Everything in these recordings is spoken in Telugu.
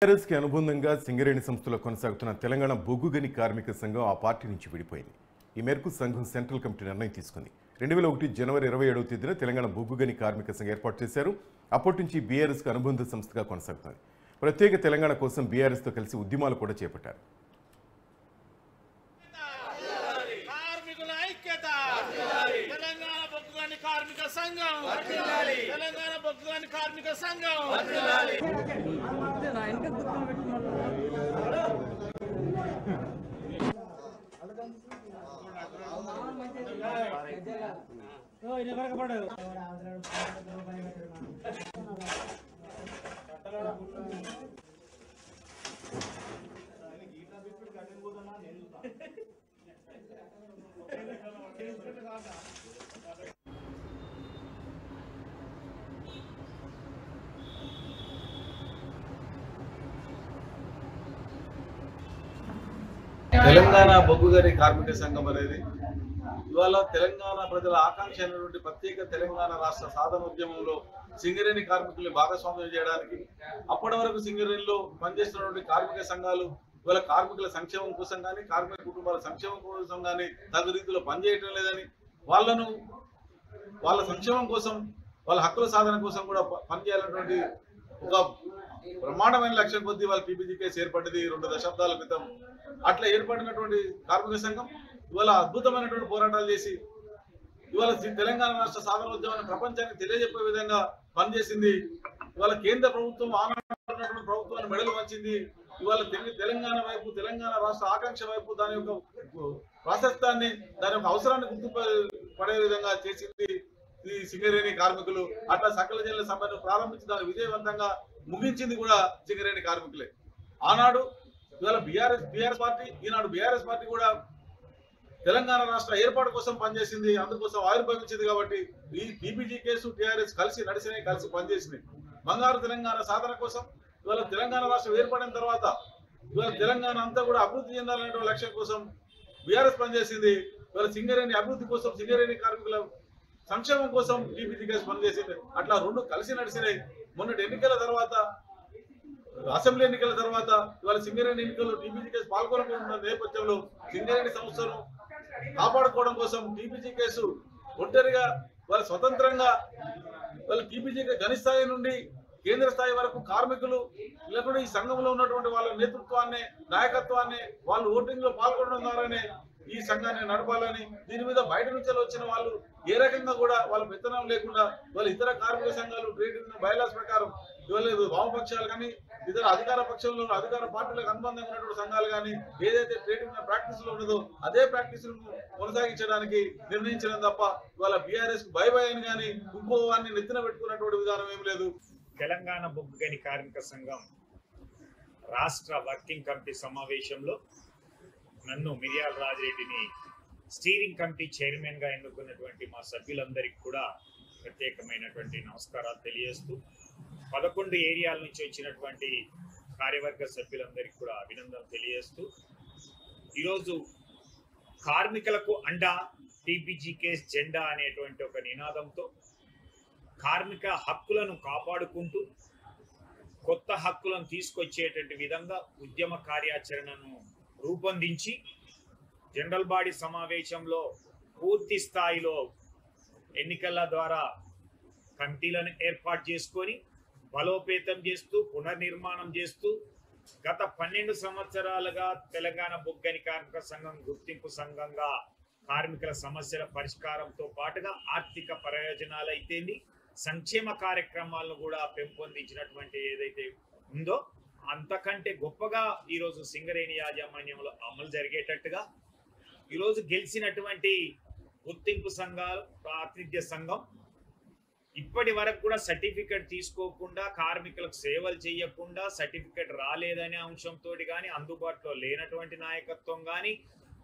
టీఆర్ఎస్కి అనుబంధంగా సింగరేణి సంస్థలో కొనసాగుతున్న తెలంగాణ బొగ్గుగని కార్మిక సంఘం ఆ పార్టీ నుంచి విడిపోయింది. ఈ మేరకు సంఘం సెంట్రల్ కమిటీ నిర్ణయం తీసుకుంది. 2001 జనవరి 27వ తేదీన తెలంగాణ బొగ్గుగని కార్మిక సంఘం ఏర్పాటు చేశారు. అప్పటి నుంచి బీఆర్ఎస్కి అనుబంధ సంస్థగా కొనసాగుతుంది. ప్రత్యేక తెలంగాణ కోసం బీఆర్ఎస్తో కలిసి ఉద్యమాలు కూడా చేపట్టారు. తెలంగాణ బొగ్గుగని కార్మిక సంఘం అనేది ఇవాళ తెలంగాణ ప్రజల ఆకాంక్ష అయినటువంటి ప్రత్యేక తెలంగాణ రాష్ట్ర సాధన ఉద్యమంలో సింగరేణి కార్మికుల్ని భాగస్వామ్యం చేయడానికి అప్పటి వరకు సింగరేణిలో పనిచేస్తున్నటువంటి కార్మిక సంఘాలు ఇవాళ కార్మికుల సంక్షేమం కోసం కానీ కార్మిక కుటుంబాల సంక్షేమం కోసం కానీ తగు రీతిలో పనిచేయటం లేదని వాళ్ళ సంక్షేమం కోసం వాళ్ళ హక్కుల సాధన కోసం కూడా పనిచేయాలన్నటువంటి ఒక బ్రహ్మాండమైన లక్ష్యం కొద్దీ వాళ్ళ టీపీజీ కేసు ఏర్పడింది 2 దశాబ్దాల క్రితం. అట్లా ఏర్పడినటువంటి కార్మిక సంఘం ఇవాళ అద్భుతమైనటువంటి పోరాటాలు చేసి ఇవాళ తెలంగాణ రాష్ట్ర సాధన ఉద్యమాన్ని ప్రపంచానికి తెలియజెప్పే విధంగా పనిచేసింది. ఇవాళ కేంద్ర ప్రభుత్వం ఆనాడున్నటువంటి ప్రభుత్వాన్ని మెడలు వంచింది. ఇవాళ తెలంగాణ వైపు తెలంగాణ రాష్ట్ర ఆకాంక్ష వైపు దాని యొక్క ప్రాశస్త్యాన్ని దాని యొక్క అవసరాన్ని గుర్తుపడే విధంగా చేసింది ఈ సింగరేణి కార్మికులు. అట్లా సకల జనుల సభను ప్రారంభించి దాన్ని విజయవంతంగా ముగించింది కూడా సింగరేణి కార్మికులే. ఆనాడు ఇవాళ బీఆర్ఎస్ పార్టీ, ఈనాడు బీఆర్ఎస్ పార్టీ కూడా తెలంగాణ రాష్ట్ర ఏర్పాటు కోసం పనిచేసింది, అందుకోసం ఆవిర్భవించింది. కాబట్టి ఈ టీపీజీ కేసు టీఆర్ఎస్ కలిసి నడిచినాయి, కలిసి పనిచేసినాయి. బంగారు తెలంగాణ సాధన కోసం ఇవాళ తెలంగాణ రాష్ట్రం ఏర్పడిన తర్వాత ఇవాళ తెలంగాణ అంతా కూడా అభివృద్ధి చెందాలనే లక్ష్యం కోసం బీఆర్ఎస్ పనిచేసింది. ఇవాళ సింగరేణి అభివృద్ధి కోసం, సింగరేణి కార్మికుల సంక్షేమం కోసం టీపీజీ కేసు పనిచేసింది. అట్లా రెండు కలిసి నడిచినాయి. మొన్నటి ఎన్నికల తర్వాత, అసెంబ్లీ ఎన్నికల తర్వాత ఇవాళ సింగరేణి ఎన్నికల్లో టీపీజీ కేసు పాల్గొనకుండా నేపథ్యంలో సింగరేణి సంస్థను కాపాడుకోవడం కోసం టీపీజీ కేసు ఒంటరిగా వాళ్ళ స్వతంత్రంగా వాళ్ళ టీపీజీ గని స్థాయి నుండి కేంద్ర స్థాయి వరకు కార్మికులు లేకుండా ఈ సంఘంలో ఉన్నటువంటి వాళ్ళ నేతృత్వాన్ని, నాయకత్వాన్ని వాళ్ళు ఓటింగ్ లో పాల్గొనడం ద్వారానే ఈ సంఘాన్ని నడపాలని, దీని మీద బయట నుంచి వచ్చిన వాళ్ళు ఏ రకంగా కూడా వాళ్ళ పెత్తనం లేకుండా వాళ్ళ ఇతర కార్మిక సంఘాలు ట్రేడ్ యూనియన్ బైలాస్ ప్రకారం ఇవాళ వామపక్షాలు కానీ ఇతర అధికార పక్షంలో అధికార పార్టీలకు అనుబంధంగా ఉన్నటువంటి సంఘాలు కానీ ఏదైతే ట్రేడ్ యూనియన్ ప్రాక్టీస్ లో ఉన్నదో అదే ప్రాక్టీస్ కొనసాగించడానికి నిర్ణయించడం తప్ప ఇవాళ బీఆర్ఎస్ బై అని కానీ ఇంకో వారిని నెత్తిన పెట్టుకున్నటువంటి విధానం ఏం లేదు. తెలంగాణ బొగ్గుగని కార్మిక సంఘం రాష్ట్ర వర్కింగ్ కమిటీ సమావేశంలో నన్ను మిర్యాల రాజిరెడ్డిని స్టీరింగ్ కమిటీ చైర్మన్ గా ఎన్నుకున్నటువంటి మా సభ్యులందరికీ కూడా ప్రత్యేకమైనటువంటి నమస్కారాలు తెలియజేస్తూ 11 ఏరియాల నుంచి వచ్చినటువంటి కార్యవర్గ సభ్యులందరికీ కూడా అభినందనలు తెలియజేస్తూ ఈరోజు కార్మికులకు అండా టీపీజీ కేస్ జెండా అనేటువంటి ఒక నినాదంతో కార్మిక హక్కులను కాపాడుకుంటూ కొత్త హక్కులను తీసుకొచ్చేటువంటి విధంగా ఉద్యమ కార్యాచరణను రూపొందించి జనరల్ బాడీ సమావేశంలో పూర్తి స్థాయిలో ఎన్నికల ద్వారా కమిటీలను ఏర్పాటు చేసుకొని బలోపేతం చేస్తూ పునర్నిర్మాణం చేస్తూ గత 12 సంవత్సరాలుగా తెలంగాణ బొగ్గుగని కార్మిక సంఘం గుర్తింపు సంఘంగా కార్మికుల సమస్యల పరిష్కారంతో పాటుగా ఆర్థిక ప్రయోజనాలు అయితేంది సంక్షేమ కార్యక్రమాలను కూడా పెంపొందించినటువంటి ఏదైతే ఉందో అంతకంటే గొప్పగా ఈరోజు సింగరేణి యాజమాన్యంలో అమలు జరిగేటట్టుగా ఈరోజు గెలిచినటువంటి గుర్తింపు సంఘాలు ప్రాతినిధ్య సంఘం ఇప్పటి వరకు కూడా సర్టిఫికెట్ తీసుకోకుండా కార్మికులకు సేవలు చేయకుండా సర్టిఫికెట్ రాలేదనే అంశంతో కానీ అందుబాటులో లేనటువంటి నాయకత్వం కానీ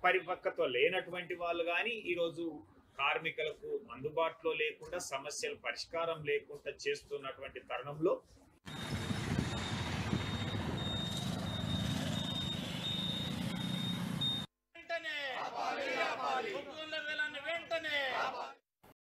పరిపక్వత లేనటువంటి వాళ్ళు కానీ ఈరోజు కార్మికులకు అందుబాటులో లేకుండా సమస్యలు పరిష్కారం లేకుండా చేస్తున్నటువంటి తరుణంలో వెంటనే